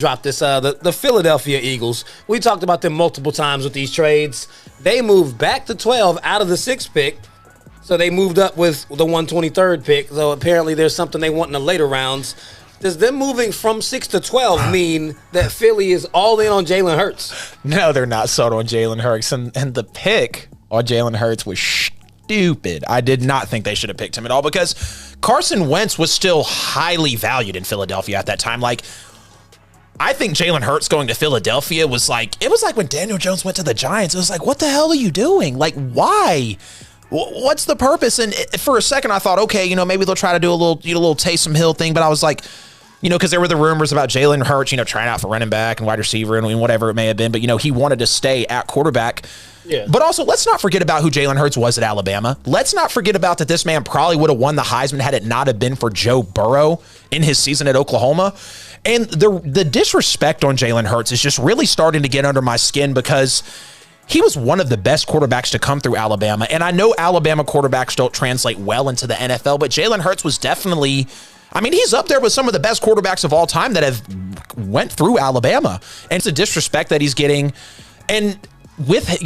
Drop this. The Philadelphia Eagles. We talked about them multiple times with these trades. They moved back to 12 out of the 6th pick. So they moved up with the 123rd pick. So apparently there's something they want in the later rounds. Does them moving from 6 to 12 mean that Philly is all in on Jalen Hurts? No, they're not sold on Jalen Hurts. And the pick on Jalen Hurts was stupid. I did not think they should have picked him at all because Carson Wentz was still highly valued in Philadelphia at that time. Like, I think Jalen Hurts going to Philadelphia was like, it was like when Daniel Jones went to the Giants. It was like, what the hell are you doing? Like, why? What's the purpose? And for a second, I thought, okay, maybe they'll try to do a little Taysom Hill thing. But I was like, because there were the rumors about Jalen Hurts, trying out for running back and wide receiver and whatever it may have been. But, he wanted to stay at quarterback. Yeah. But also, let's not forget about who Jalen Hurts was at Alabama. Let's not forget about that this man probably would have won the Heisman had it not have been for Joe Burrow in his season at Oklahoma. And the disrespect on Jalen Hurts is just really starting to get under my skin because he was one of the best quarterbacks to come through Alabama. And I know Alabama quarterbacks don't translate well into the NFL, but Jalen Hurts was definitely, he's up there with some of the best quarterbacks of all time that have went through Alabama. And it's a disrespect that he's getting. And with,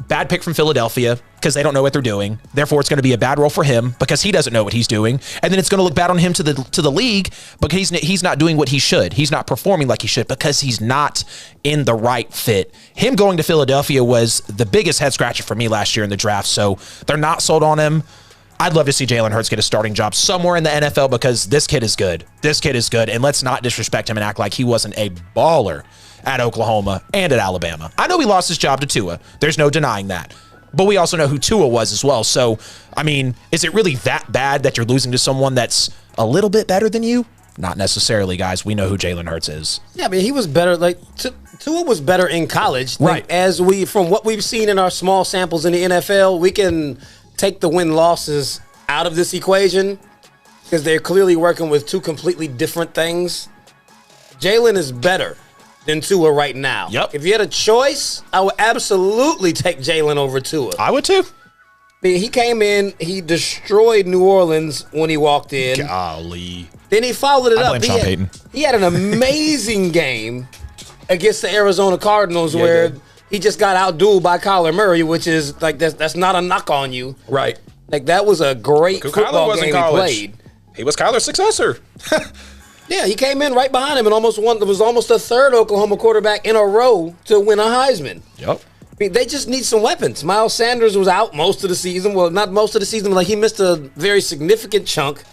bad pick from Philadelphia because they don't know what they're doing. Therefore, it's going to be a bad role for him because he doesn't know what he's doing. And then it's going to look bad on him to the league because he's not doing what he should. He's not performing like he should because he's not in the right fit. Him going to Philadelphia was the biggest head scratcher for me last year in the draft. So they're not sold on him. I'd love to see Jalen Hurts get a starting job somewhere in the NFL because this kid is good. This kid is good. And let's not disrespect him and act like he wasn't a baller at Oklahoma and at Alabama. I know he lost his job to Tua. There's no denying that. But we also know who Tua was as well. So, is it really that bad that you're losing to someone that's a little bit better than you? Not necessarily, guys. We know who Jalen Hurts is. Yeah, he was better. Tua was better in college. Right. From what we've seen in our small samples in the NFL, we can take the win-losses out of this equation because they're clearly working with two completely different things. Jalen is better than Tua right now. Yep. If you had a choice, I would absolutely take Jalen over Tua. I would too. He came in, he destroyed New Orleans when he walked in. Golly. Then he followed it up. Sean Payton. He had an amazing game against the Arizona Cardinals where he just got outdueled by Kyler Murray, which is like that's not a knock on you. Right. Like that was a great football game he played. He was Kyler's successor. Yeah, he came in right behind him and almost won. It was almost the third Oklahoma quarterback in a row to win a Heisman. Yep. They just need some weapons. Miles Sanders was out most of the season. Well, not most of the season, but he missed a very significant chunk.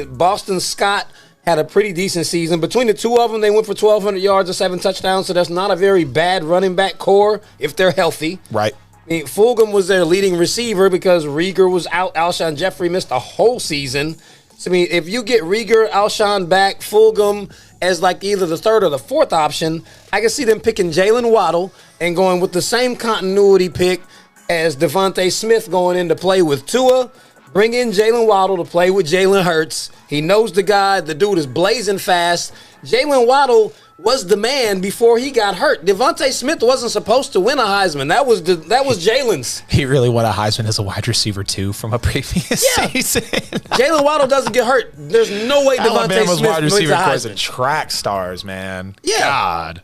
Boston Scott had a pretty decent season. Between the two of them, they went for 1,200 yards and 7 touchdowns, so that's not a very bad running back core if they're healthy. Right. Fulgham was their leading receiver because Rieger was out. Alshon Jeffrey missed a whole season. So, if you get Rieger, Alshon back, Fulgham as like either the third or the fourth option, I can see them picking Jalen Waddle and going with the same continuity pick as Devontae Smith going in to play with Tua. Bring in Jalen Waddle to play with Jalen Hurts. He knows the guy. The dude is blazing fast. Jalen Waddle was the man before he got hurt. Devontae Smith wasn't supposed to win a Heisman. That was Jalen's. He really won a Heisman as a wide receiver too from a previous season. Jalen Waddle doesn't get hurt. There's no way Devontae Smith wide receiver wins a Heisman. Heisman. Track stars, man. Yeah. God.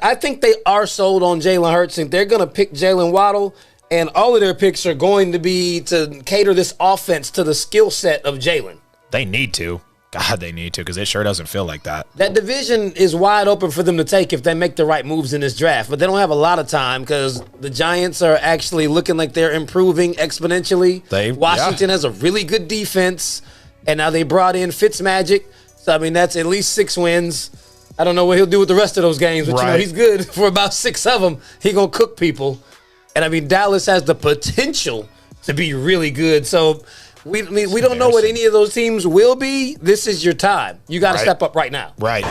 I think they are sold on Jalen Hurts, and they're going to pick Jalen Waddle, and all of their picks are going to be to cater this offense to the skill set of Jalen. They need to. God, they need to because it sure doesn't feel like that. That division is wide open for them to take if they make the right moves in this draft, but they don't have a lot of time because the Giants are actually looking like they're improving exponentially. Washington has a really good defense, and now they brought in Fitzmagic, so that's at least 6 wins. I don't know what he'll do with the rest of those games, but he's good for about 6 of them. He gonna cook people, and Dallas has the potential to be really good. So. We don't know what any of those teams will be. This is your time. You got to step up right now. Right.